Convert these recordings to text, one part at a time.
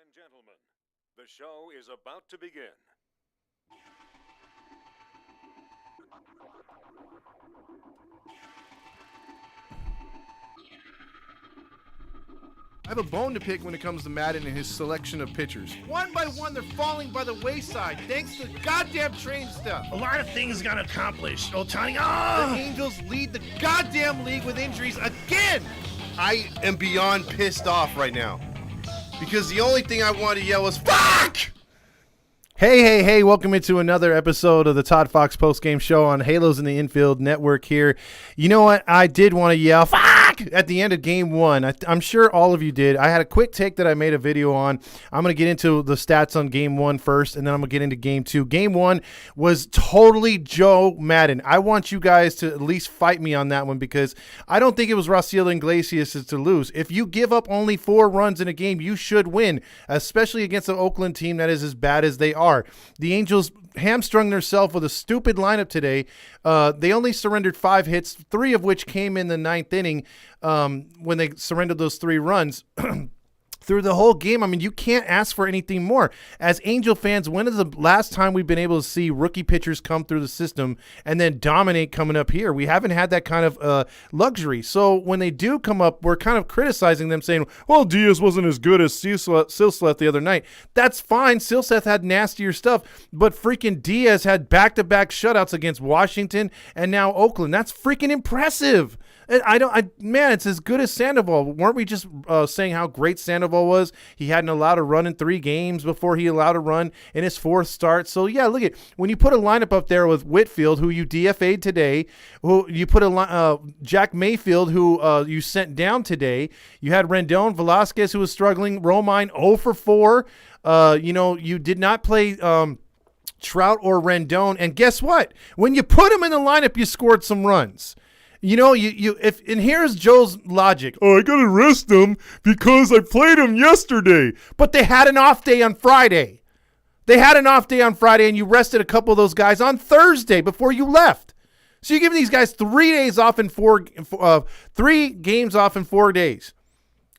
and gentlemen, the show is about to begin. I have a bone to pick when it comes to Madden and his selection of pitchers. One by one, they're falling by the wayside thanks to goddamn train stuff. A lot of things got accomplished. Ohtani, The Angels lead the goddamn league with injuries again. I am beyond pissed off right now because the only thing I wanted to yell was fuck! Hey, welcome into another episode of the Todd Fox postgame show on Halos in the Infield Network here. You know what? I did want to yell fuck at the end of game one. I'm sure all of you did. I had a quick take that I made a video on. I'm going to get into the stats on game one first, and then I'm going to get into game two. Game one was totally Joe Madden. I want you guys to at least fight me on that one because I don't think it was Raciel Iglesias to lose. If you give up only 4 runs in a game, you should win, especially against an Oakland team that is as bad as they are. The Angels hamstrung themselves with a stupid lineup today. They only surrendered 5 hits, 3 of which came in the 9th inning when they surrendered those 3 runs. Through the whole game, I mean, you can't ask for anything more. As Angel fans, when is the last time we've been able to see rookie pitchers come through the system and then dominate coming up here? We haven't had that kind of luxury. So when they do come up, we're kind of criticizing them saying, well, Diaz wasn't as good as Silseth the other night. That's fine. Silseth had nastier stuff, but freaking Diaz had back-to-back shutouts against Washington and now Oakland. That's freaking impressive. Man, it's as good as Sandoval. Weren't we just saying how great Sandoval was? He hadn't allowed a run in 3 games before he allowed a run in his 4th start. So, yeah, look at when you put a lineup up there with Whitfield, who you DFA'd today, who you put Jack Mayfield, who you sent down today. You had Rendon, Velasquez, who was struggling, Romine 0 for 4. You did not play Trout or Rendon. And guess what? When you put him in the lineup, you scored some runs. You know, and here's Joe's logic. Oh, I gotta rest them because I played them yesterday. But they had an off day on Friday. And you rested a couple of those guys on Thursday before you left. So you're giving these guys 3 days off in 3 games off in 4 days.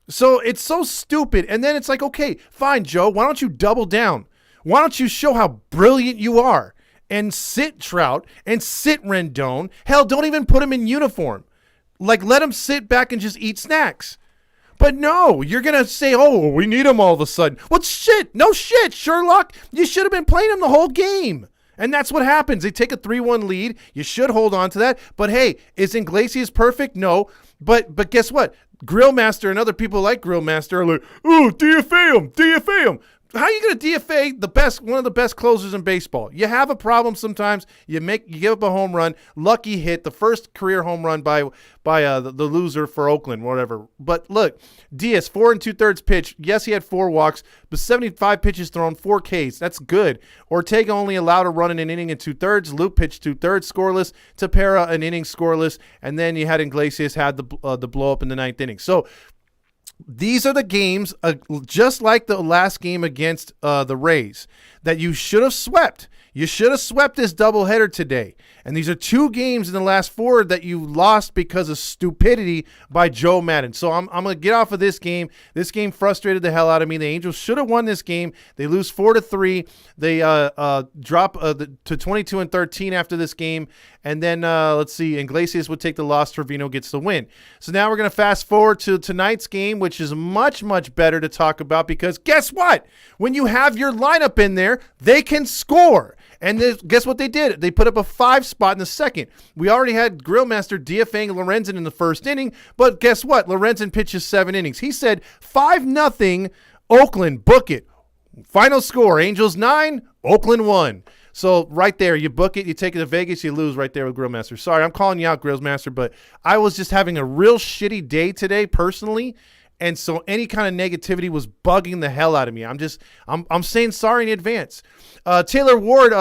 So it's so stupid. And then it's like, okay, fine, Joe. Why don't you double down? Why don't you show how brilliant you are? And sit Trout and sit Rendon. Hell, don't even put him in uniform. Like, let him sit back and just eat snacks. But no, you're going to say, oh, we need him all of a sudden. What shit? No shit, Sherlock. You should have been playing him the whole game. And that's what happens. They take a 3-1 lead. You should hold on to that. But, hey, is Iglesias perfect? No. But guess what? Grillmaster and other people like Grillmaster are like, oh, DFA him. How are you going to DFA one of the best closers in baseball? You have a problem sometimes. You give up a home run, lucky hit, the first career home run by the loser for Oakland, whatever. But look, Diaz 4 2/3 pitch. Yes, he had 4 walks, but 75 pitches thrown, 4 Ks. That's good. Ortega only allowed a run in an inning and 2/3. Luke pitched 2/3 scoreless. Tepera an inning scoreless, and then you had Iglesias had the blow up in the 9th inning. So. These are the games, just like the last game against the Rays, that you should have swept. You should have swept this doubleheader today. And these are 2 games in the last 4 that you lost because of stupidity by Joe Madden. So I'm going to get off of this game. This game frustrated the hell out of me. The Angels should have won this game. They lose 4-3. They drop to 22-13 after this game. And then, let's see, Iglesias would take the loss. Trevino gets the win. So now we're going to fast forward to tonight's game, which is much, much better to talk about because guess what? When you have your lineup in there, they can score. And guess what they did? They put up a 5 spot in the second. We already had Grillmaster DFAing Lorenzen in the first inning, but guess what? Lorenzen pitches 7 innings. He said 5-0 Oakland, book it. Final score, Angels 9, Oakland 1. So right there, you book it, you take it to Vegas, you lose right there with Grillmaster. Sorry, I'm calling you out, Grillmaster, but I was just having a real shitty day today personally. And so any kind of negativity was bugging the hell out of me. I'm saying sorry in advance. Taylor Ward,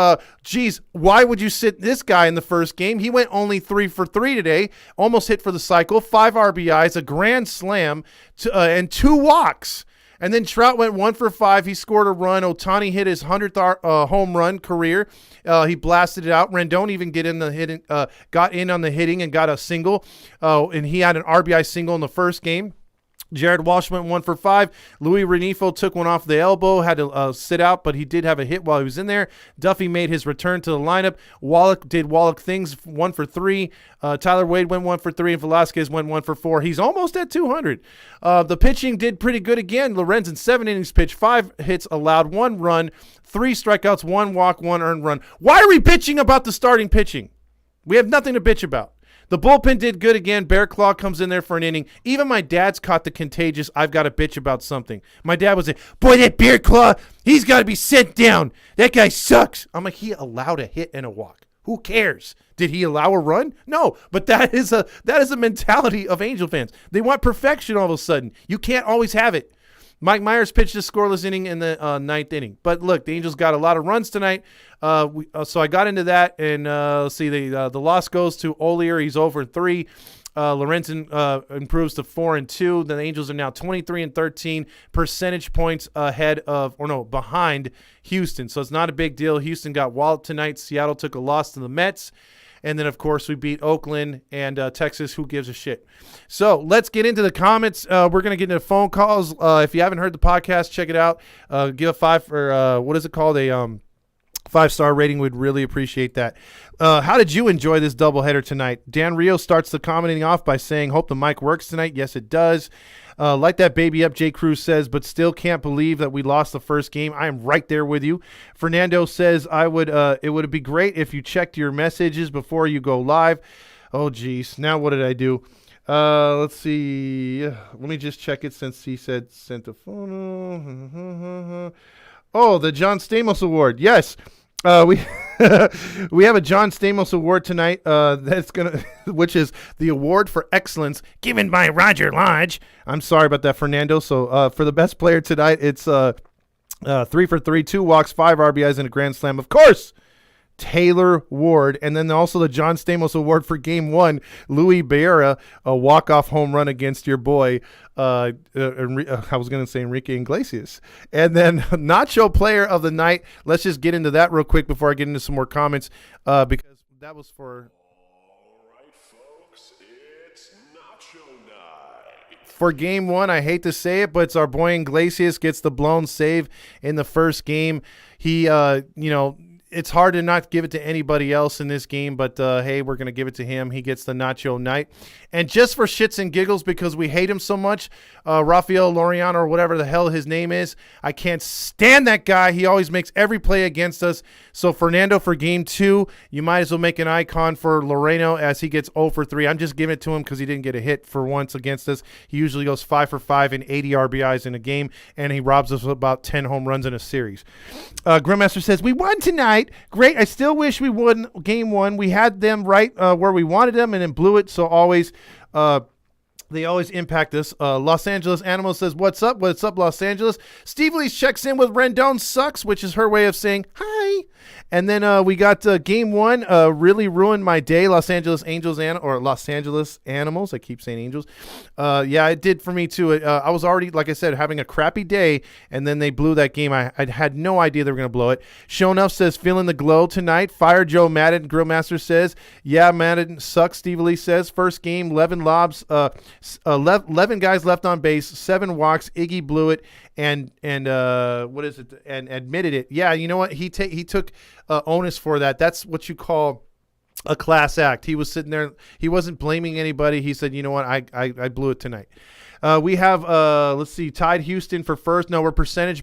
why would you sit this guy in the first game? He went only 3 for 3 today, almost hit for the cycle, 5 RBIs, a grand slam, and 2 walks. And then Trout went 1 for 5. He scored a run. Ohtani hit his 100th home run career. He blasted it out. Rendon even got in on the hitting and got a single. And he had an RBI single in the first game. Jared Walsh went 1 for 5. Louis Renifo took one off the elbow, had to sit out, but he did have a hit while he was in there. Duffy made his return to the lineup. Wallach did Wallach things, 1 for 3. Tyler Wade went 1 for 3, and Velasquez went 1 for 4. He's almost at 200. The pitching did pretty good again. Lorenzen, 7 innings pitched, 5 hits allowed, 1 run, 3 strikeouts, 1 walk, 1 earned run. Why are we bitching about the starting pitching? We have nothing to bitch about. The bullpen did good again. Bear Claw comes in there for an inning. Even my dad's caught the contagious, I've got to bitch about something. My dad was like, boy, that Bear Claw, he's got to be sent down. That guy sucks. I'm like, he allowed a hit and a walk. Who cares? Did he allow a run? No, but that is a mentality of Angel fans. They want perfection all of a sudden. You can't always have it. Mike Myers pitched a scoreless inning in the ninth inning. But look, the Angels got a lot of runs tonight. So I got into that, and let's see, the loss goes to Olier. He's over 3. Lorenzen improves to 4-2. Then the Angels are now 23-13 percentage points behind Houston. So it's not a big deal. Houston got walloped tonight. Seattle took a loss to the Mets. And then, of course, we beat Oakland and Texas. Who gives a shit? So let's get into the comments. We're going to get into phone calls. If you haven't heard the podcast, check it out. Give a 5 for, what is it called? A 5-star rating. We'd really appreciate that. How did you enjoy this doubleheader tonight? Dan Rio starts the commenting off by saying, hope the mic works tonight. Yes, it does. Light that baby up, J. Cruz says, but still can't believe that we lost the first game. I am right there with you. Fernando says, it would be great if you checked your messages before you go live. Oh, geez. Now what did I do? Let's see. Let me just check it since he said sent a photo. Oh, the John Stamos Award. Yes. We we have a John Stamos Award tonight. Which is the award for excellence given by Roger Lodge. I'm sorry about that, Fernando. So for the best player tonight, it's 3 for 3, 2 walks, 5 RBIs, and a grand slam. Of course, Taylor Ward, and then also the John Stamos Award for Game 1, Louis Beara, a walk-off home run against your boy, I was going to say Enrique Iglesias. And then Nacho Player of the Night. Let's just get into that real quick before I get into some more comments, because that was for... All right, folks, it's Nacho Night. For Game 1, I hate to say it, but it's our boy Iglesias gets the blown save in the first game. He, it's hard to not give it to anybody else in this game, but hey, we're going to give it to him. He gets the Nacho Night. And just for shits and giggles, because we hate him so much, Rafael Loriano, or whatever the hell his name is, I can't stand that guy. He always makes every play against us. So Fernando, for Game 2, you might as well make an icon for Loreno as he gets 0 for 3. I'm just giving it to him because he didn't get a hit for once against us. He usually goes 5 for 5 and 80 RBIs in a game, and he robs us of about 10 home runs in a series. Grimmaster says, we won tonight. Great. I still wish we won Game 1. We had them right where we wanted them and then blew it. So they always impact us. Los Angeles Animal says, what's up? What's up, Los Angeles? Steve Lee checks in with Rendon sucks, which is her way of saying hi. And then we got Game 1, really ruined my day. Los Angeles Animals. I keep saying Angels. Yeah, it did for me too. I was already, like I said, having a crappy day, and then they blew that game. I had no idea they were going to blow it. Show Enough says, feeling the glow tonight. Fire Joe Madden. Grillmaster says, yeah, Madden sucks. Steve Lee says, first game, 11 lobs, 11 guys left on base, 7 walks. Iggy blew it and what is it? And admitted it. Yeah, you know what? He took onus for that. That's what you call a class act. He was sitting there. He wasn't blaming anybody. He said, you know what? I blew it tonight. We have, let's see, tied Houston for first. No, we're percentage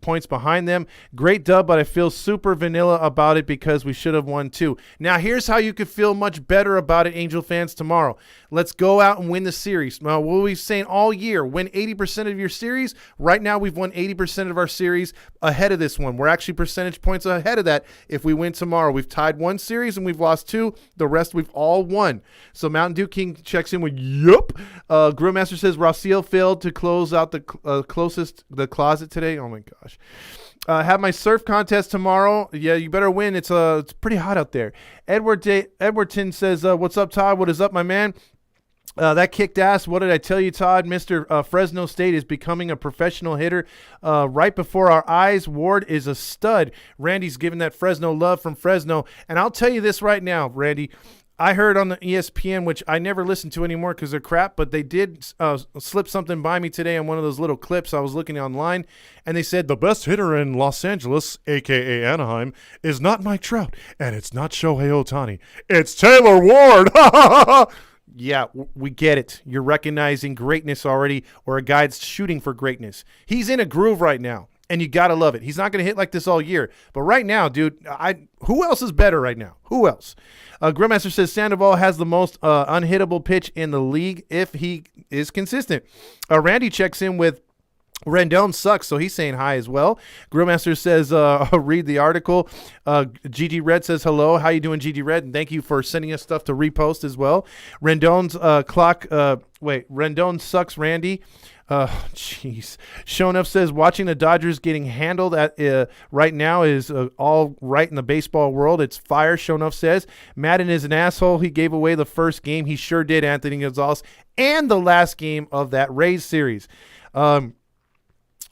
points behind them. Great dub, but I feel super vanilla about it because we should have won too. Now, here's how you could feel much better about it, Angel fans, tomorrow. Let's go out and win the series. Now, what we've saying all year, win 80% of your series. Right now, we've won 80% of our series ahead of this one. We're actually percentage points ahead of that if we win tomorrow. We've tied 1 series and we've lost 2. The rest we've all won. So Mountain Dew King checks in with, yup. Grillmaster says, Rossiel failed to close out the closet today. Oh my gosh. Have my surf contest tomorrow. Yeah, you better win. It's pretty hot out there. Edwardton says, what's up, Todd? What is up, my man? That kicked ass. What did I tell you, Todd? Mr. Fresno State is becoming a professional hitter right before our eyes. Ward is a stud. Randy's giving that Fresno love from Fresno. And I'll tell you this right now, Randy. I heard on the ESPN, which I never listen to anymore because they're crap, but they did slip something by me today on one of those little clips I was looking online, and they said the best hitter in Los Angeles, a.k.a. Anaheim, is not Mike Trout, and it's not Shohei Ohtani. It's Taylor Ward. Yeah, we get it. You're recognizing greatness already, or a guy that's shooting for greatness. He's in a groove right now, and you got to love it. He's not going to hit like this all year. But right now, dude, who else is better right now? Who else? Grillmaster says Sandoval has the most unhittable pitch in the league if he is consistent. Randy checks in with Rendon sucks, so he's saying hi as well. Grillmaster says, read the article. GG Red says, hello. How you doing, GG Red? And thank you for sending us stuff to repost as well. Rendon's Rendon sucks, Randy. Jeez. Shonuff says, watching the Dodgers getting handled at right now is all right in the baseball world. It's fire, Shonuff says. Madden is an asshole. He gave away the first game. He sure did, Anthony Gonzalez. And the last game of that Rays series.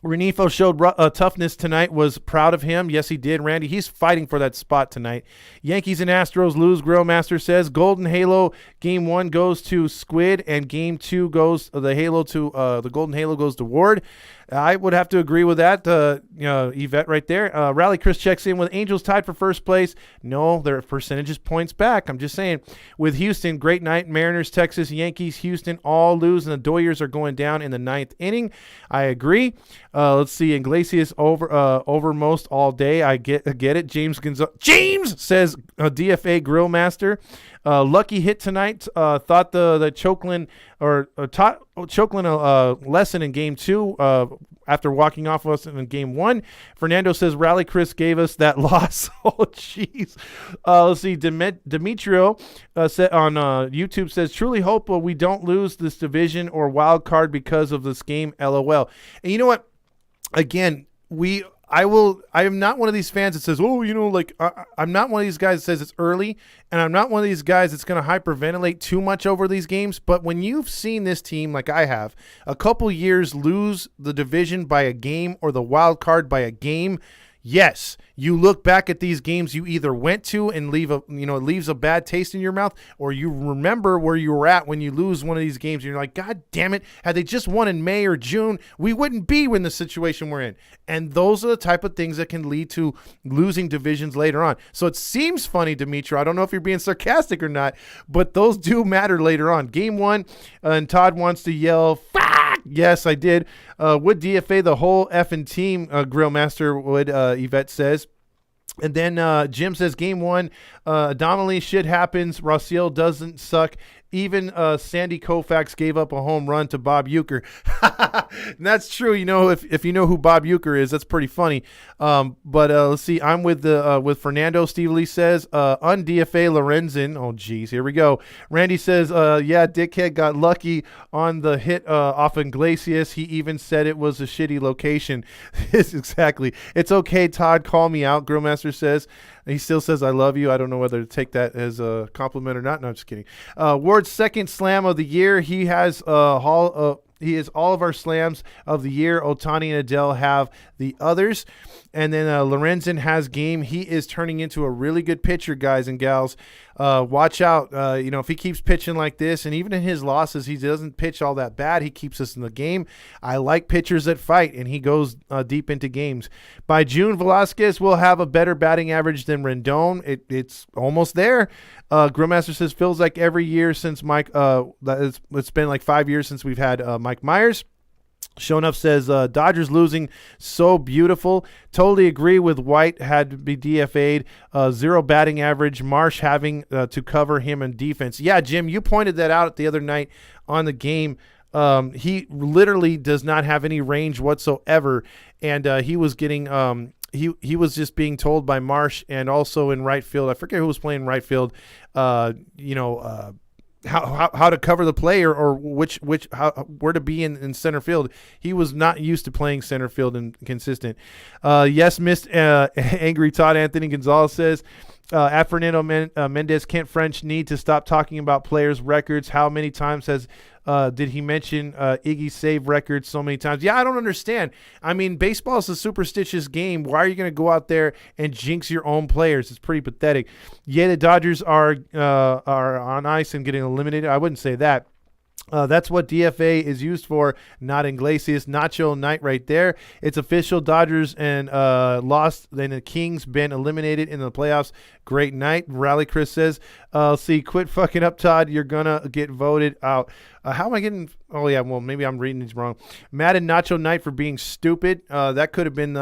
Renifo showed toughness tonight, was proud of him. Yes, he did, Randy. He's fighting for that spot tonight. Yankees and Astros lose, Grillmaster says. Golden Halo Game 1 goes to Squid, and Game 2 goes the Golden Halo goes to Ward. I would have to agree with that, Yvette right there. Rally Chris checks in with Angels tied for first place. No, their percentage is points back. I'm just saying. With Houston, great night. Mariners, Texas, Yankees, Houston all lose, and the Doyers are going down in the 9th inning. I agree. Let's see. Iglesias over most all day. I get it. James says DFA Grillmaster. Lucky hit tonight. Thought the taught Choklin a lesson in Game 2 after walking off us in Game 1. Fernando says Rally Chris gave us that loss. Oh, jeez. Let's see. Demetrio said on YouTube says, truly hope we don't lose this division or wild card because of this game. LOL. And you know what? Again, I am not one of these fans that says, I'm not one of these guys that says it's early, and I'm not one of these guys that's going to hyperventilate too much over these games. But when you've seen this team, like I have, a couple years lose the division by a game or the wild card by a game, yes, you look back at these games you either went to and it leaves a bad taste in your mouth, or you remember where you were at when you lose one of these games and you're like, God damn it, had they just won in May or June, we wouldn't be in the situation we're in. And those are the type of things that can lead to losing divisions later on. So it seems funny, Dimitri. I don't know if you're being sarcastic or not, but those do matter later on. Game 1, and Todd wants to yell, fuck! Yes, I did. Would DFA the whole effing team, Grillmaster would, Yvette says. And then Jim says, Game 1, anomaly shit happens. Rossiel doesn't suck. Even Sandy Koufax gave up a home run to Bob Uecker. That's true. If you know who Bob Uecker is, that's pretty funny. But let's see. I'm with Fernando. Steve Lee says, un-DFA Lorenzen. Oh, geez. Here we go. Randy says, yeah, dickhead got lucky on the hit off Iglesias. He even said it was a shitty location. Exactly. It's okay, Todd. Call me out, Grillmaster says. He still says, I love you. I don't know whether to take that as a compliment or not. No, I'm just kidding. Ward's second slam of the year. He has he is all of our slams of the year. Ohtani and Adele have the others. And then Lorenzen has game. He is turning into a really good pitcher, guys and gals. Watch out. If he keeps pitching like this, and even in his losses, he doesn't pitch all that bad. He keeps us in the game. I like pitchers that fight, and he goes deep into games. By June, Velasquez will have a better batting average than Rendon. It's almost there. Grillmaster says, feels like every year since Mike, it's been like 5 years since we've had Mike Myers. Shonuff says, Dodgers losing so beautiful. Totally agree with White had to be DFA'd. 0 batting average. Marsh having to cover him in defense. Yeah, Jim, you pointed that out the other night on the game. He literally does not have any range whatsoever, and he was getting he was just being told by Marsh and also in right field. I forget who was playing right field. How to cover the play or where to be in center field. He was not used to playing center field and consistent. Yes, missed angry Todd. Anthony Gonzalez says, at Fernando Mendez, Kent French need to stop talking about players' records. How many times has Did he mention Iggy's save record so many times? Yeah, I don't understand. I mean, baseball is a superstitious game. Why are you going to go out there and jinx your own players? It's pretty pathetic. Yeah, the Dodgers are on ice and getting eliminated. I wouldn't say that. That's what DFA is used for, not Iglesias. Nacho night right there. It's official. Dodgers and lost. Then the Kings been eliminated in the playoffs. Great night. Rally Chris says, see, quit fucking up, Todd. You're going to get voted out. How am I getting? Oh, yeah, well, maybe I'm reading these wrong. Mad at Nacho night for being stupid. That could have been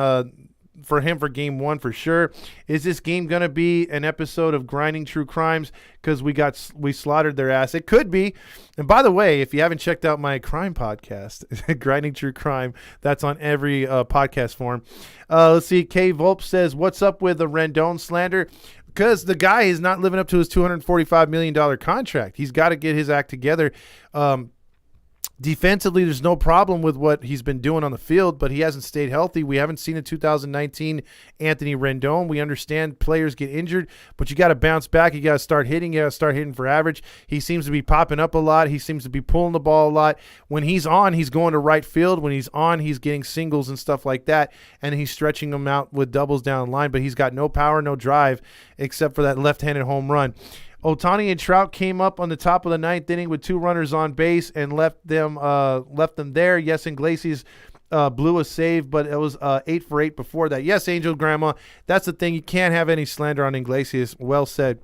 for him for game one for sure. Is this game going to be an episode of Grinding True Crimes because we slaughtered their ass? It could be. And by the way, if you haven't checked out my crime podcast, Grinding True Crime, that's on every podcast form. Let's see. K Volp says, what's up with the Rendon slander? Because the guy is not living up to his $245 million contract. He's got to get his act together. Defensively, there's no problem with what he's been doing on the field, but he hasn't stayed healthy. We haven't seen a 2019 Anthony Rendon. We understand players get injured, but you got to bounce back. You got to start hitting. You got to start hitting for average. He seems to be popping up a lot. He seems to be pulling the ball a lot. When he's on, he's going to right field. When he's on, he's getting singles and stuff like that, and he's stretching them out with doubles down the line, but he's got no power, no drive, except for that left-handed home run. Ohtani and Trout came up on the top of the ninth inning with 2 runners on base and left them there. Yes, Iglesias blew a save, but it was 8 for 8 before that. Yes, Angel Grandma, that's the thing. You can't have any slander on Iglesias. Well said.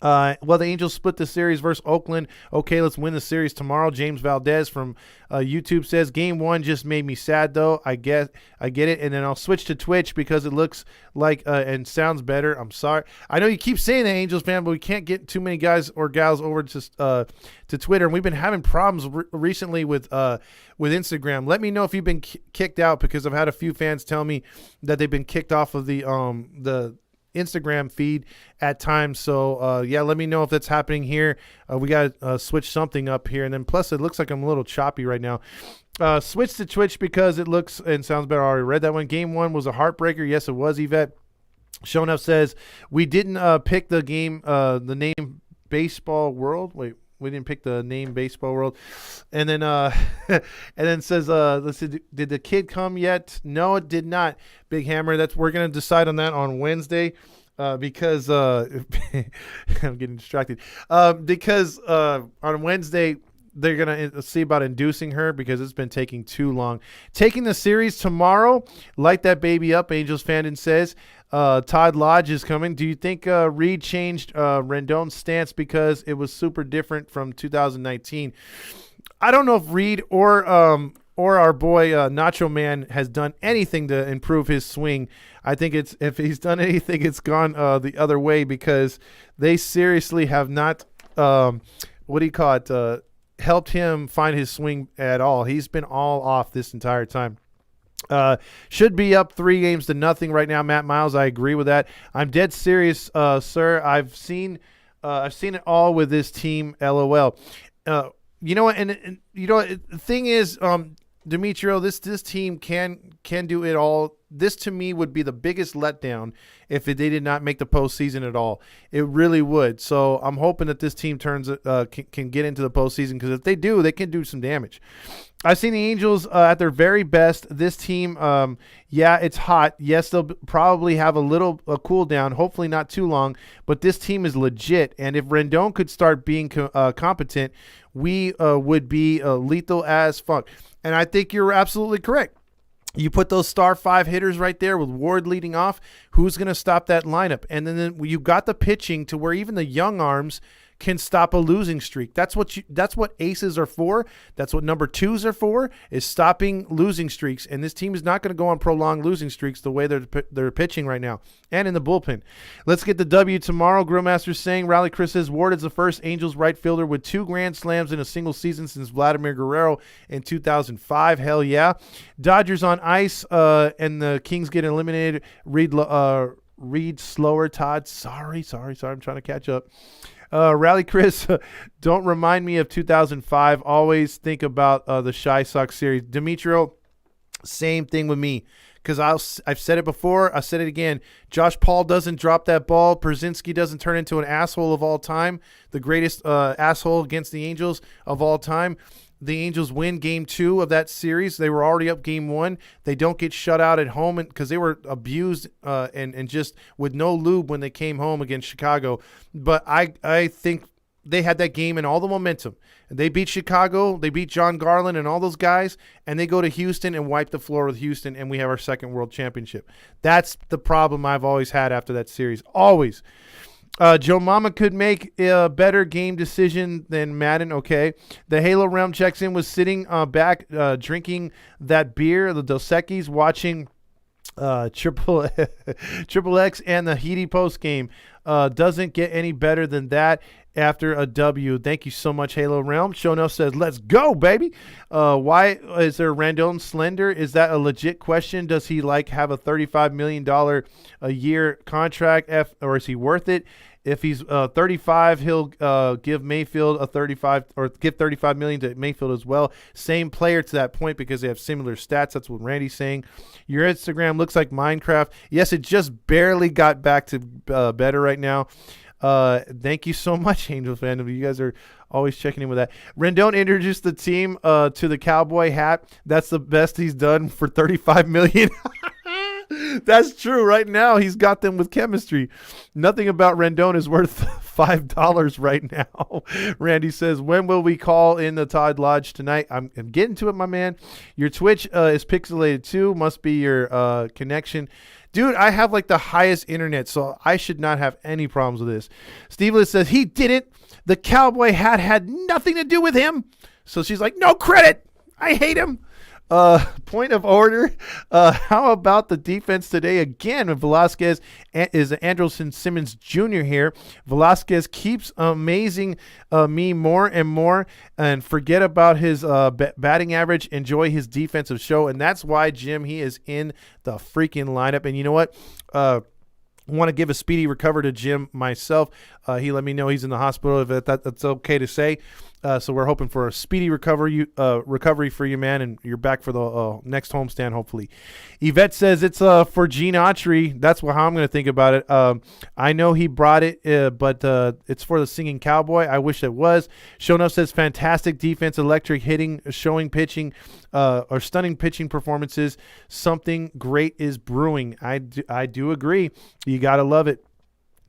Well, the Angels split the series versus Oakland. Okay, let's win the series tomorrow. James Valdez from YouTube says, Game 1 just made me sad, though. I get it. And then I'll switch to Twitch because it looks like and sounds better. I'm sorry. I know you keep saying that, Angels fan, but we can't get too many guys or gals over to Twitter. And we've been having problems recently with Instagram. Let me know if you've been kicked out, because I've had a few fans tell me that they've been kicked off of the Instagram feed at times. So yeah, let me know if that's happening here. We got to switch something up here. And then plus it looks like I'm a little choppy right now. Switch to Twitch because it looks and sounds better. I already read that one. Game 1 was a heartbreaker. Yes, it was, Yvette. Showing up says, we didn't pick the game, the name Baseball World. Wait, we didn't pick the name Baseball World. And then and then says, let's see, did the kid come yet? No, it did not. Big Hammer. We're gonna decide on that on Wednesday. Because I'm getting distracted. Because on Wednesday they're gonna see about inducing her because it's been taking too long. Taking the series tomorrow. Light that baby up, Angels fandom says. Todd Lodge is coming. Do you think Reed changed Rendon's stance because it was super different from 2019? I don't know if Reed or our boy Nacho Man has done anything to improve his swing. I think if he's done anything, it's gone the other way, because they seriously have not helped him find his swing at all. He's been all off this entire time. Should be up 3-0 right now, Matt Miles. I agree with that. I'm dead serious, sir. I've seen it all with this team. LOL. You know what? And you know what? The thing is, Demetrio, this team can do it all. This to me would be the biggest letdown if they did not make the postseason at all. It really would. So I'm hoping that this team can get into the postseason, because if they do, they can do some damage. I've seen the Angels at their very best. This team, yeah, it's hot. Yes, they'll probably have a cool down, hopefully not too long, but this team is legit. And if Rendon could start being competent, we would be lethal as fuck. And I think you're absolutely correct. You put those star 5 hitters right there with Ward leading off. Who's going to stop that lineup? And then you got the pitching to where even the young arms can stop a losing streak. That's what aces are for. That's what number 2s are for, is stopping losing streaks. And this team is not going to go on prolonged losing streaks the way they're pitching right now and in the bullpen. Let's get the W tomorrow. Grillmaster's saying, Rally Chris says, Ward is the first Angels right fielder with 2 grand slams in a single season since Vladimir Guerrero in 2005. Hell yeah. Dodgers on ice and the Kings get eliminated. Read slower, Todd. Sorry. I'm trying to catch up. Rally Chris, don't remind me of 2005. Always think about the Shy Sox series. Demetrio, same thing with me. because I've said it before. I said it again. Josh Paul doesn't drop that ball. Brzezinski doesn't turn into an asshole of all time, the greatest asshole against the Angels of all time. The Angels win game 2 of that series. They were already up game 1. They don't get shut out at home because they were abused and just with no lube when they came home against Chicago. But I think they had that game and all the momentum. They beat Chicago. They beat John Garland and all those guys, and they go to Houston and wipe the floor with Houston, and we have our second world championship. That's the problem I've always had after that series. Always. Joe Mama could make a better game decision than Madden. Okay. The Halo Realm checks in, was sitting back drinking that beer, the Dos Equis, watching Triple X and the Heady post game. Doesn't get any better than that after a W. Thank you so much, Halo Realm. Shono says, let's go, baby. Why is there Randon Slender? Is that a legit question? Does he have a $35 million a year contract, or is he worth it? If he's 35, he'll give Mayfield a 35 or give 35 million to Mayfield as well. Same player to that point because they have similar stats. That's what Randy's saying. Your Instagram looks like Minecraft. Yes, it just barely got back to better right now. Thank you so much, Angels fandom. You guys are always checking in with that. Rendon introduced the team to the cowboy hat. That's the best he's done for 35 million. That's true. Right now, he's got them with chemistry. Nothing about Rendon is worth $5 right now. Randy says, when will we call in the Todd Lodge tonight? I'm getting to it, my man. Your Twitch is pixelated too. Must be your connection. Dude, I have the highest internet, so I should not have any problems with this. Steve says, he didn't. The cowboy hat had nothing to do with him. So she's like, no credit. I hate him. Point of order. How about the defense today again? Velasquez is Andrelton Simmons Jr. here. Velasquez keeps amazing me more and more, and forget about his batting average. Enjoy his defensive show, and that's why, Jim, he is in the freaking lineup. And you know what? Want to give a speedy recovery to Jim myself. He let me know he's in the hospital. If that's okay to say. So we're hoping for a speedy recovery for you, man, and you're back for the next homestand, hopefully. Yvette says it's for Gene Autry. That's how I'm going to think about it. I know he brought it, but it's for the singing cowboy. I wish it was. Shono says fantastic defense, electric hitting, showing pitching, or stunning pitching performances. Something great is brewing. I do agree. You got to love it.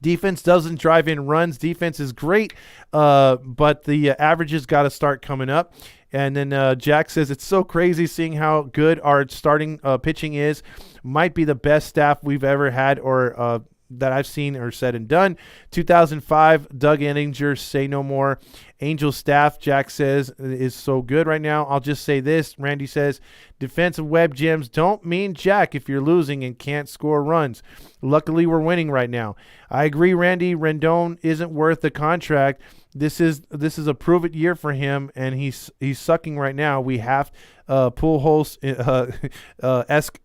Defense doesn't drive in runs. Defense is great, but the averages got to start coming up. And then Jack says, it's so crazy seeing how good our starting pitching is. Might be the best staff we've ever had or that I've seen or said and done. 2005, Doug Enninger, say no more. Angel staff, Jack says, is so good right now. I'll just say this. Randy says, defensive web gems don't mean jack if you're losing and can't score runs. Luckily, we're winning right now. I agree, Randy. Rendon isn't worth the contract. This is a prove-it year for him, and he's sucking right now. We have Pujols-esque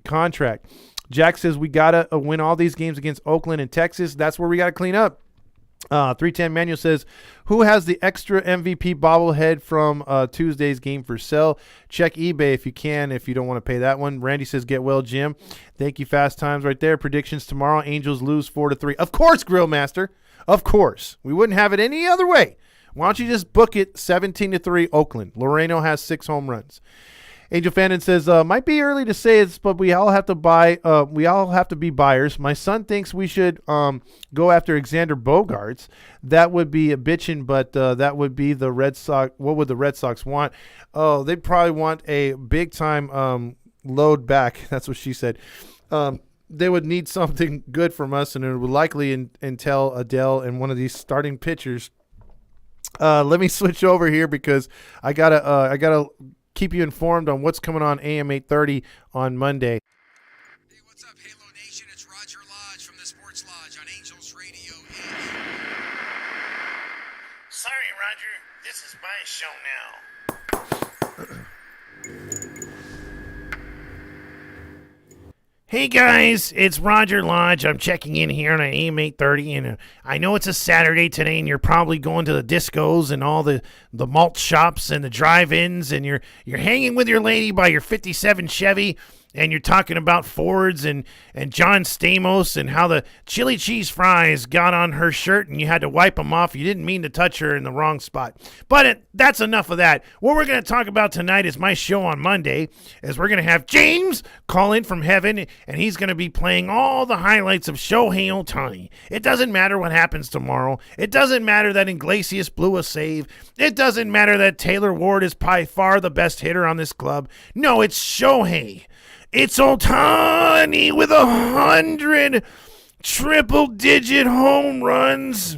contract. Jack says we got to win all these games against Oakland and Texas. That's where we got to clean up. 310 Manuel says, who has the extra MVP bobblehead from Tuesday's game for sale? Check eBay if you can, if you don't want to pay that one. Randy says, get well, Jim. Thank you, Fast Times right there. Predictions tomorrow, Angels lose 4-3. Of course, Grillmaster. Of course. We wouldn't have it any other way. Why don't you just book it 17-3 Oakland? Loreno has 6 home runs. Angel Fandon says, might be early to say this, but we all have to buy. We all have to be buyers. My son thinks we should go after Xander Bogaerts. That would be a bitchin', but that would be the Red Sox. What would the Red Sox want? Oh, they'd probably want a big time load back. That's what she said. They would need something good from us, and it would likely entail Adele and one of these starting pitchers. Let me switch over here because I gotta keep you informed on what's coming on AM 830 on Monday. Hey, what's up, Halo Nation? It's Roger Lodge from the Sports Lodge on Angels Radio. Sorry, Roger. This is my show now. Hey guys, it's Roger Lodge. I'm checking in here on AM 830, and I know it's a Saturday today, and you're probably going to the discos and all the malt shops and the drive-ins, and you're hanging with your lady by your 57 Chevy, and you're talking about Fords and John Stamos and how the chili cheese fries got on her shirt and you had to wipe them off. You didn't mean to touch her in the wrong spot. But that's enough of that. What we're going to talk about tonight is my show on Monday, as we're going to have James call in from heaven, and he's going to be playing all the highlights of Shohei Ohtani. It doesn't matter what happens tomorrow. It doesn't matter that Iglesias blew a save. It doesn't matter that Taylor Ward is by far the best hitter on this club. No, it's Shohei. It's Ohtani with 100 triple-digit home runs.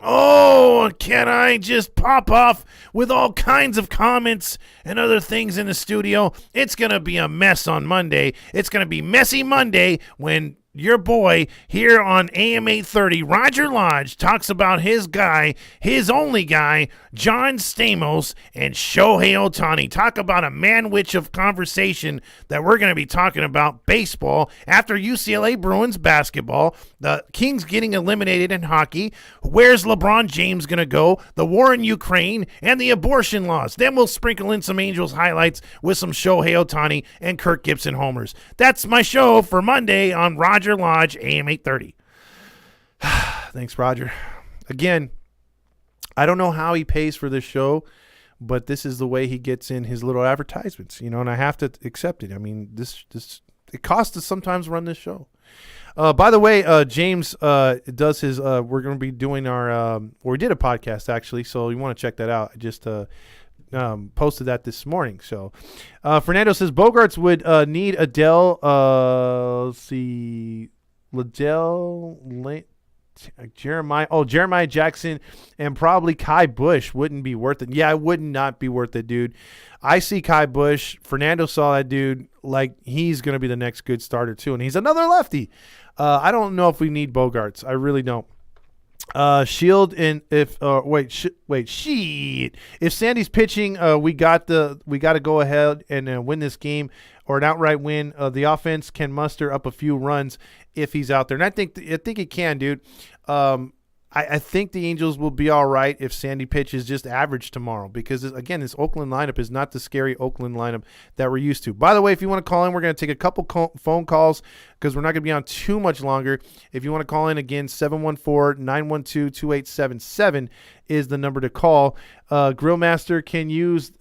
Oh, can I just pop off with all kinds of comments and other things in the studio? It's going to be a mess on Monday. It's going to be Messy Monday when your boy here on AM 830, Roger Lodge, talks about his guy, his only guy, John Stamos and Shohei Ohtani. Talk about a man-witch of conversation that we're going to be talking about baseball after UCLA Bruins basketball, the Kings getting eliminated in hockey, where's LeBron James going to go, the war in Ukraine, and the abortion laws. Then we'll sprinkle in some Angels highlights with some Shohei Ohtani and Kirk Gibson homers. That's my show for Monday on Roger Lodge, AM 830. Thanks, Roger. Again, I don't know how he pays for this show, but this is the way he gets in his little advertisements, and I have to accept it. I mean, this it costs us sometimes to run this show. By the way, James does his. We're going to be doing our. We did a podcast actually, so you want to check that out. I just posted that this morning. So, Fernando says Bogarts would need Adele. Let's see, Liddell, Jeremiah Jackson, and probably Kai Bush wouldn't be worth it. Yeah, it would not be worth it, dude. I see Kai Bush. Fernando saw that dude like he's going to be the next good starter too, and he's another lefty. I don't know if we need Bogarts. I really don't. Shield and if if Sandy's pitching, we got to go ahead and win this game or an outright win. The offense can muster up a few runs if he's out there, and I think it can, dude. I think the Angels will be all right if Sandy pitches just average tomorrow because, again, this Oakland lineup is not the scary Oakland lineup that we're used to. By the way, if you want to call in, we're going to take a couple phone calls because we're not going to be on too much longer. If you want to call in, again, 714-912-2877 is the number to call. Grillmaster can use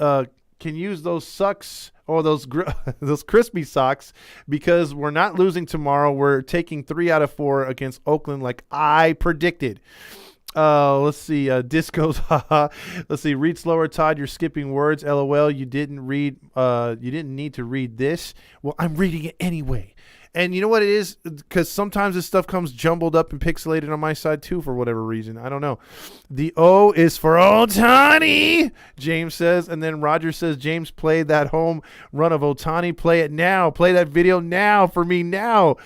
those sucks or those crispy socks because we're not losing tomorrow. We're taking 3 out of 4 against Oakland like I predicted. Let's see. Discos. Let's see. Read slower, Todd. You're skipping words. LOL. You didn't need to read this. Well, I'm reading it anyway. And you know what it is? Because sometimes this stuff comes jumbled up and pixelated on my side, too, for whatever reason. I don't know. The O is for Ohtani, James says. And then Roger says, James played that home run of Ohtani. Play it now. Play that video now for me now.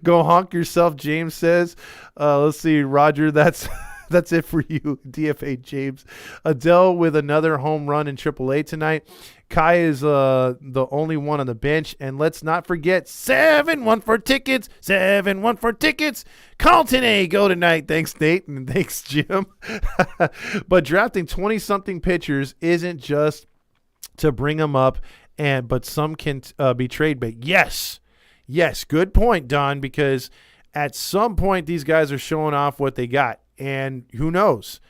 Go honk yourself, James says. Let's see, Roger, that's it for you, DFA James. Adele with another home run in AAA tonight. Kai is the only one on the bench. And let's not forget 7-1 for tickets. 7-1 for tickets. Call today. Go tonight. Thanks, Nate. And thanks, Jim. But drafting 20-something pitchers isn't just to bring them up, but some can be trade bait. Yes, good point, Don, because at some point these guys are showing off what they got. And who knows?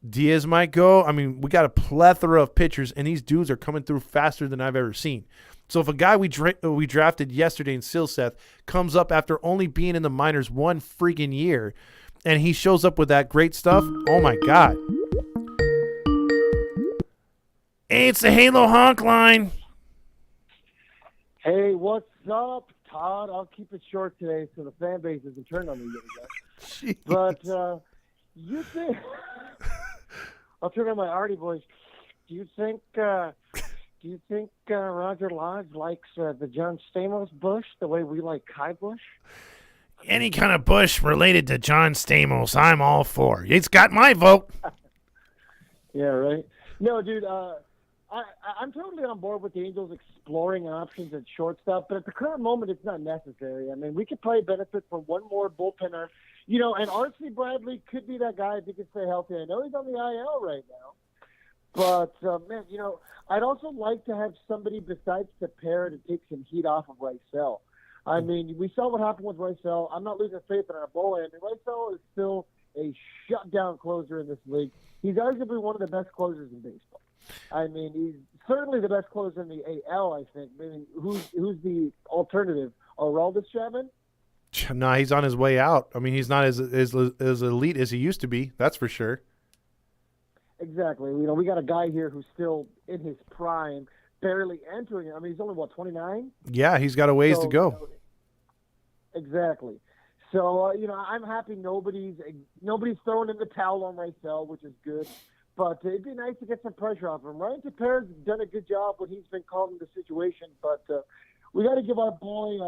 Diaz might go. I mean, we got a plethora of pitchers, and these dudes are coming through faster than I've ever seen. So if a guy we drafted yesterday in Silseth comes up after only being in the minors one freaking year, and he shows up with that great stuff, oh my God. Hey, it's the Halo Honk line. Hey, what's up, Todd? I'll keep it short today so the fan base doesn't turn on me yet again. But you think I'll turn on my arty voice. Do you think Roger Lodge likes the John Stamos Bush the way we like Kai Bush? Any kind of Bush related to John Stamos, I'm all for. It's got my vote. Yeah, right. No, dude. I'm totally on board with the Angels exploring options at shortstop, but at the current moment, it's not necessary. I mean, we could probably benefit from one more bullpenner. And R.C. Bradley could be that guy if he could stay healthy. I know he's on the IL right now, But, man, I'd also like to have somebody besides the pair to take some heat off of Rysel. I mean, we saw what happened with Rysel. I'm not losing faith in our bullpen. Rysel is still a shutdown closer in this league. He's arguably one of the best closers in baseball. I mean, he's certainly the best closer in the AL, I think. I mean, who's the alternative? Aroldis Chapman? No, he's on his way out. I mean, he's not as elite as he used to be. That's for sure. Exactly. We got a guy here who's still in his prime, barely entering it. I mean, he's only, 29? Yeah, he's got a ways to go. Exactly. So, I'm happy nobody's throwing in the towel on Rysel, which is good. But it'd be nice to get some pressure off him. Ryan Teper's done a good job when he's been calling the situation, but we got to give our boy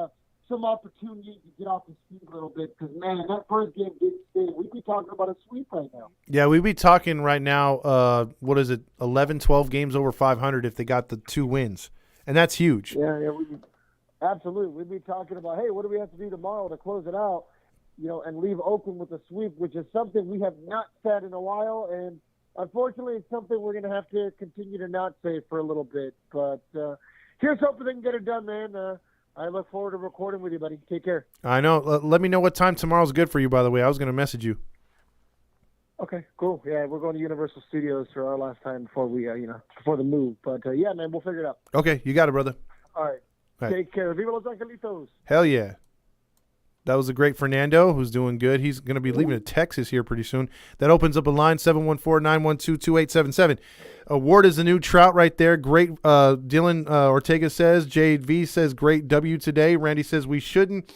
some opportunity to get off his feet a little bit because, man, that first game didn't stay. We'd be talking about a sweep right now. Yeah, we'd be talking right now, 11, 12 games over 500 if they got the 2 wins. And that's huge. Yeah, absolutely. We'd be talking about, hey, what do we have to do tomorrow to close it out, and leave Oakland with a sweep, which is something we have not said in a while. And unfortunately, it's something we're going to have to continue to not say for a little bit. But here's hoping they can get it done, man. I look forward to recording with you, buddy. Take care. I know. Let me know what time tomorrow's good for you, by the way. I was going to message you. Okay, cool. Yeah, we're going to Universal Studios for our last time before we, before the move. But, yeah, man, we'll figure it out. Okay, you got it, brother. All right. All right. Take care. Viva Los Angelitos. Hell yeah. That was the great Fernando, who's doing good. He's going to be leaving to Texas here pretty soon. That opens up a line, 714-912-2877. Ward is the new Trout right there. Great. Dylan Ortega says. JV says, great W today. Randy says, we should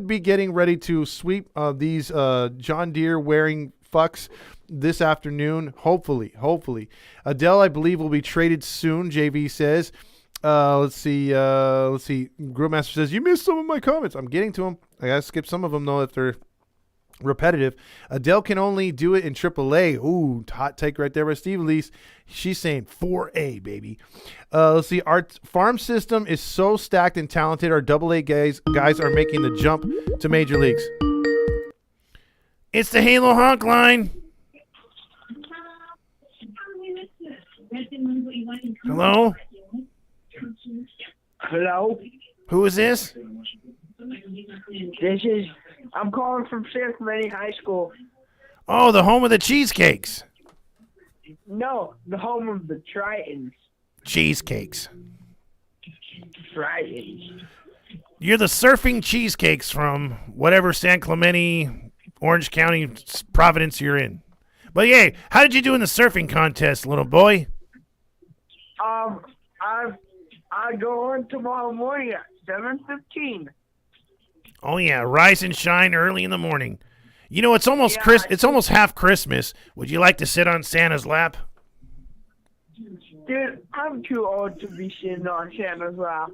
be getting ready to sweep these John Deere wearing fucks this afternoon. Hopefully. Adele, I believe, will be traded soon, JV says. Let's see. Grillmaster says, you missed some of my comments. I'm getting to them. I got to skip some of them, though, if they're repetitive. Adele can only do it in AAA. Ooh, hot take right there by Steve Elise. She's saying 4A, baby. Let's see. Our farm system is so stacked and talented. Our AA guys are making the jump to major leagues. It's the Halo Honk line. Hello? Hello, Who is this? I'm calling from San Clemente High School. Oh, the home of the cheesecakes. No, the home of the Tritons. Cheesecakes. Tritons. You're the surfing cheesecakes from whatever San Clemente, Orange County, Providence you're in. But yeah, how did you do in the surfing contest, little boy? I go on tomorrow morning at 7:15. Oh yeah, rise and shine early in the morning. You know, it's almost it's almost half Christmas. Would you like to sit on Santa's lap? Dude, I'm too old to be sitting on Santa's lap.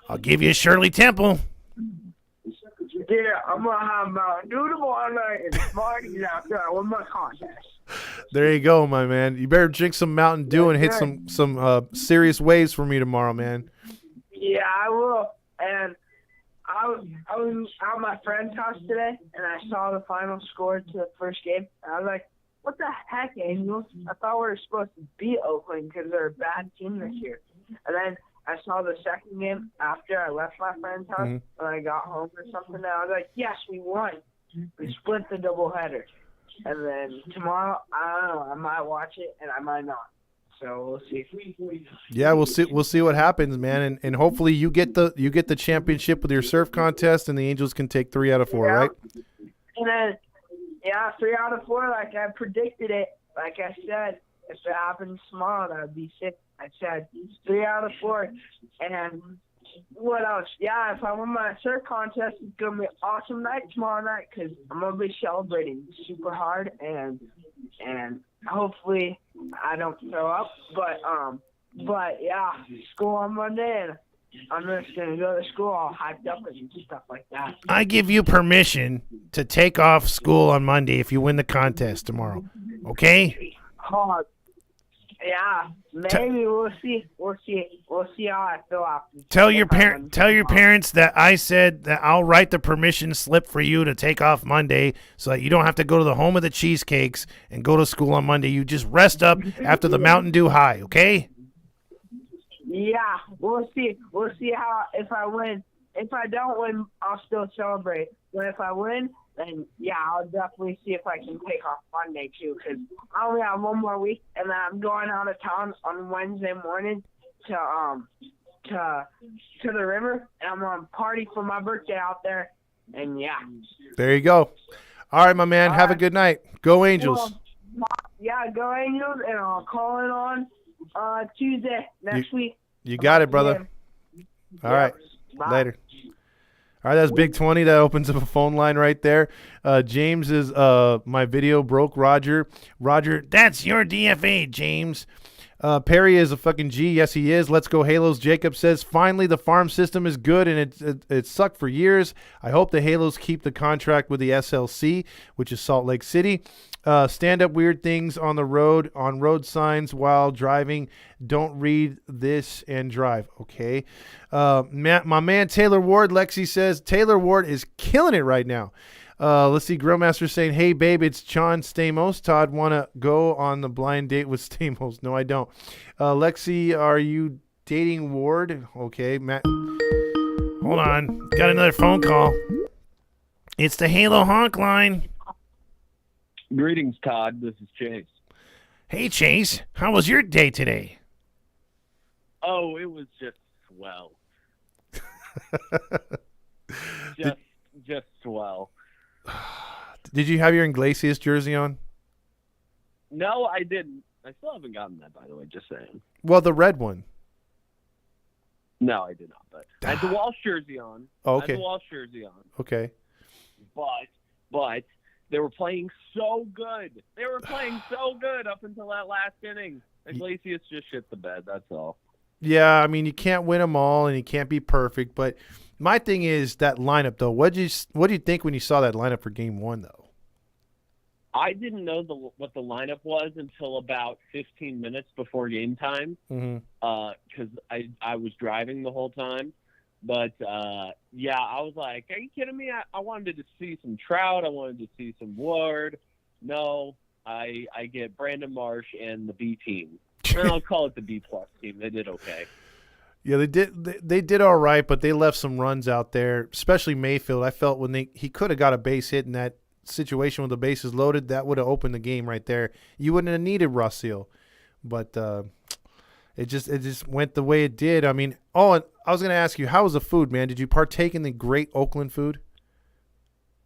I'll give you a Shirley Temple. Dude, I'm gonna have Mountain Dew tomorrow night and Smarties after I win my contest. There you go, my man. You better drink some Mountain Dew and hit some serious waves for me tomorrow, man. Yeah, I will. And I was at my friend's house today, and I saw the final score to the first game. And I was like, what the heck, Angels? I thought we were supposed to beat Oakland because they're a bad team this year. And then I saw the second game after I left my friend's house, and I got home or something, and I was like, yes, we won. We split the doubleheader. And then tomorrow, I don't know, I might watch it, and I might not. So we'll see. Yeah, we'll see what happens, man, and hopefully you get the championship with your surf contest, and the Angels can take 3 out of 4, right? And then 3 out of 4, like I predicted it. Like I said, if it happens tomorrow, that would be sick. I said 3 out of 4, and what else? Yeah, if I win my surf contest, it's gonna be an awesome night tomorrow night because I'm gonna be celebrating super hard and hopefully I don't throw up. But yeah, school on Monday and I'm just gonna go to school all hyped up and stuff like that. I give you permission to take off school on Monday if you win the contest tomorrow. Okay? Yeah, maybe we'll see. We'll see how I feel after. Tell your parents that I said that I'll write the permission slip for you to take off Monday, so that you don't have to go to the home of the cheesecakes and go to school on Monday. You just rest up after the Mountain Dew high, okay? Yeah, we'll see. We'll see how if I win. If I don't win, I'll still celebrate. But if I win, then yeah, I'll definitely see if I can take off Monday too. Because I only have one more week, and then I'm going out of town on Wednesday morning to the river, and I'm gonna party for my birthday out there. And yeah. There you go. All right, my man. All have a right. good night. Go Angels. Well, yeah, go Angels, and I'll call it on Tuesday next week. You got it, brother. All right. Bye. Later. All right, that's Big 20. That opens up a phone line right there. James is my video broke Roger. Roger, That's your DFA, James. Perry is a fucking G. Yes, he is. Let's go Halos. Jacob says, finally, the farm system is good, and it sucked for years. I hope the Halos keep the contract with the SLC, which is Salt Lake City. Stand up weird things on the road, on road signs while driving. Don't read this and drive, okay? My man Taylor Ward, Lexi says, Taylor Ward is killing it right now. Let's see, Grillmaster saying, hey, babe, it's John Stamos. Todd, want to go on the blind date with Stamos? No, I don't. Lexi, are you dating Ward? Okay, Matt. Hold on. Got another phone call. It's the Halo Honk line. Greetings, Todd. This is Chase. Hey, Chase. How was your day today? Oh, it was just swell. just swell. Did you have your Iglesias jersey on? No, I didn't. I still haven't gotten that, by the way, just saying. Well, the red one. No, I did not. But I had the Walsh jersey on. Oh, I had okay. the Walsh jersey on. Okay. But they were playing so good. They were playing so good up until that last inning. Iglesias just shit the bed, that's all. Yeah, I mean, you can't win them all, and you can't be perfect. But my thing is that lineup, though. What do you think when you saw that lineup for Game 1, though? I didn't know what the lineup was until about 15 minutes before game time, because I was driving the whole time. But, yeah, I was like, are you kidding me? I wanted to see some Trout. I wanted to see some Ward. No, I get Brandon Marsh and the B team. And I'll call it the B-plus team. They did okay. Yeah, they did all right, but they left some runs out there, especially Mayfield. I felt when he could have got a base hit in that situation with the bases loaded, that would have opened the game right there. You wouldn't have needed Russell, but it just went the way it did. I mean, and I was going to ask you, how was the food, man? Did you partake in the great Oakland food?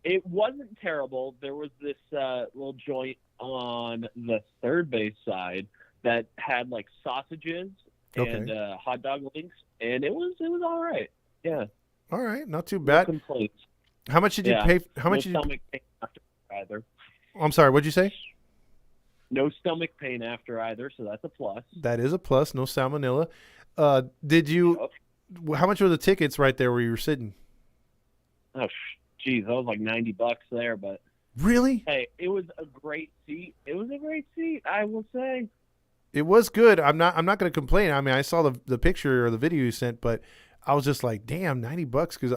It wasn't terrible. There was this little joint on the third base side that had like sausages and hot dog links, and it was all right. Yeah. All right, not too No bad. complaints. How much did you pay? How much did you? Stomach pain after either. I'm sorry. What'd you say? No stomach pain after either, so that's a plus. That is a plus. No salmonella. Did you? How much were the tickets right there where you were sitting? Oh, geez, that was like $90 there, but Really? hey, it was a great seat. It was a great seat, I will say. It was good. I'm not going to complain. I mean, I saw the picture or the video you sent, but I was just like, damn, $90 because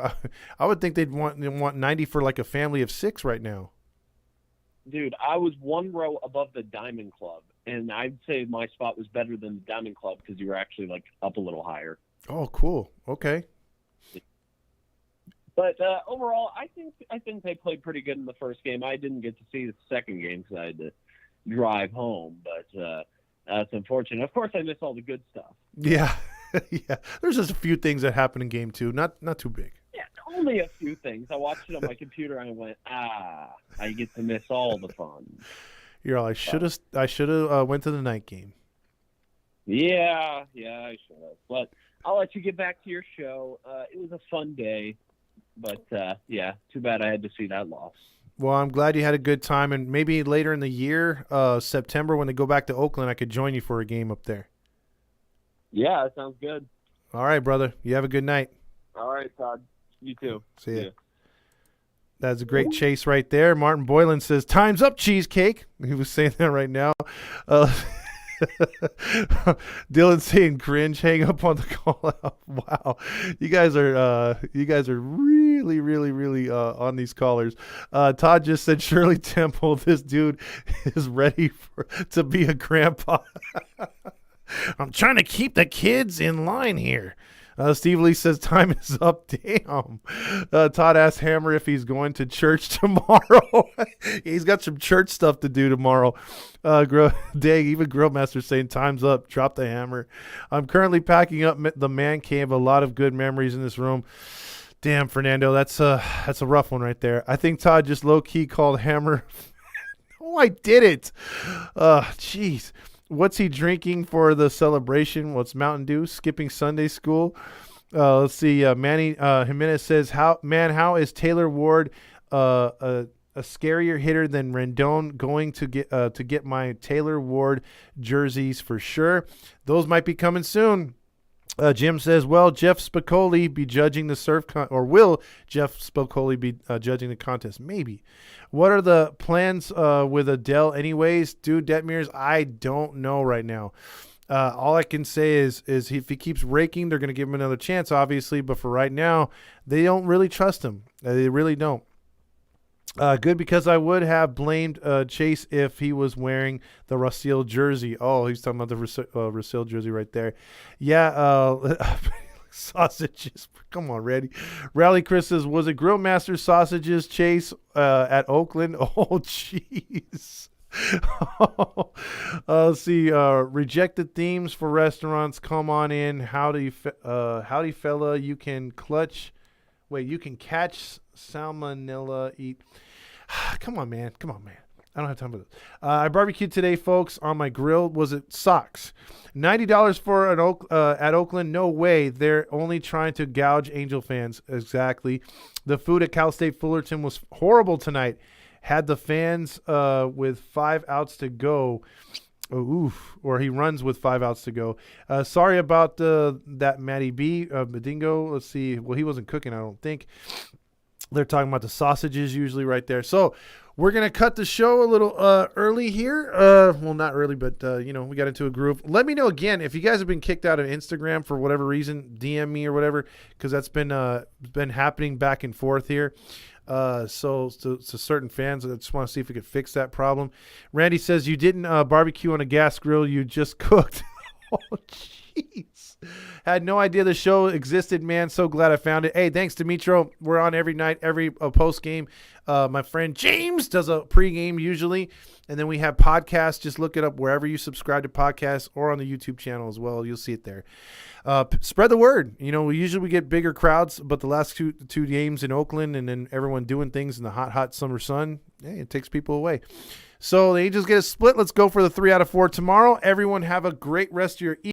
I would think they'd want 90 for like a family of 6 right now. Dude, I was one row above the Diamond Club, and I'd say my spot was better than the Diamond Club because you were actually like up a little higher. Oh, cool. Okay. But overall, I think they played pretty good in the first game. I didn't get to see the second game because I had to drive home, but that's unfortunate. Of course, I missed all the good stuff. Yeah. Yeah. There's just a few things that happened in game 2. Not too big. Yeah, only a few things. I watched it on my computer and I went, I get to miss all the fun. You're all, I should have went to the night game. Yeah, I should have. But I'll let you get back to your show. It was a fun day, but yeah, too bad I had to see that loss. Well, I'm glad you had a good time, and maybe later in the year, September, when they go back to Oakland, I could join you for a game up there. Yeah, that sounds good. All right, brother. You have a good night. All right, Todd. You too. See ya. That's a great chase right there. Martin Boylan says, time's up, cheesecake. He was saying that right now. Dylan saying cringe, hang up on the call out. Wow. You guys are really, really, really on these callers. Todd just said Shirley Temple, this dude is ready to be a grandpa. I'm trying to keep the kids in line here. Steve Lee says time is up. Damn. Todd asked Hammer if he's going to church tomorrow. He's got some church stuff to do tomorrow. Dang, even Grillmaster saying time's up. Drop the hammer. I'm currently packing up the man cave. A lot of good memories in this room. Damn, Fernando, that's a rough one right there. I think Todd just low key called Hammer. Oh, I did it. Jeez. What's he drinking for the celebration? What's Mountain Dew? Skipping Sunday school? Let's see. Manny Jimenez says, how is Taylor Ward a scarier hitter than Rendon? Going to get my Taylor Ward jerseys for sure. Those might be coming soon. Jim says, will Jeff Spicoli be judging the will Jeff Spicoli be judging the contest? Maybe. What are the plans with Adele anyways? Dude, Detmers, I don't know right now. All I can say is if he keeps raking, they're going to give him another chance, obviously. But for right now, they don't really trust him. They really don't. Good, because I would have blamed Chase if he was wearing the Russell jersey. Oh, he's talking about the Russell jersey right there. Yeah, sausages. Come on, Randy. Rally Chris says, was it Grillmaster sausages, Chase, at Oakland? Oh, jeez. Let's see. Rejected themes for restaurants. Come on in. Howdy fella. You can catch salmonella. Eat. Come on, man. I don't have time for this. I barbecued today, folks, on my grill. Was it socks? $90 for at Oakland? No way. They're only trying to gouge Angel fans. Exactly. The food at Cal State Fullerton was horrible tonight. Had the fans with 5 outs to go. Or he runs with 5 outs to go. Sorry about that, Matty B. Bedingo. Let's see. Well, he wasn't cooking, I don't think. They're talking about the sausages usually right there. So we're going to cut the show a little early here. Well, not early, but, we got into a groove. Let me know again if you guys have been kicked out of Instagram for whatever reason. DM me or whatever, because that's been happening back and forth here. So certain fans, I just want to see if we could fix that problem. Randy says, you didn't barbecue on a gas grill. You just cooked. Oh, jeez. Had no idea the show existed, man. So glad I found it. Hey, thanks, Dimitro. We're on every night, every post game. My friend James does a pregame usually. And then we have podcasts. Just look it up wherever you subscribe to podcasts or on the YouTube channel as well. You'll see it there. Spread the word. We usually get bigger crowds, but the last two games in Oakland and then everyone doing things in the hot summer sun, it takes people away. So the Angels get a split. Let's go for the 3 out of 4 tomorrow. Everyone have a great rest of your evening.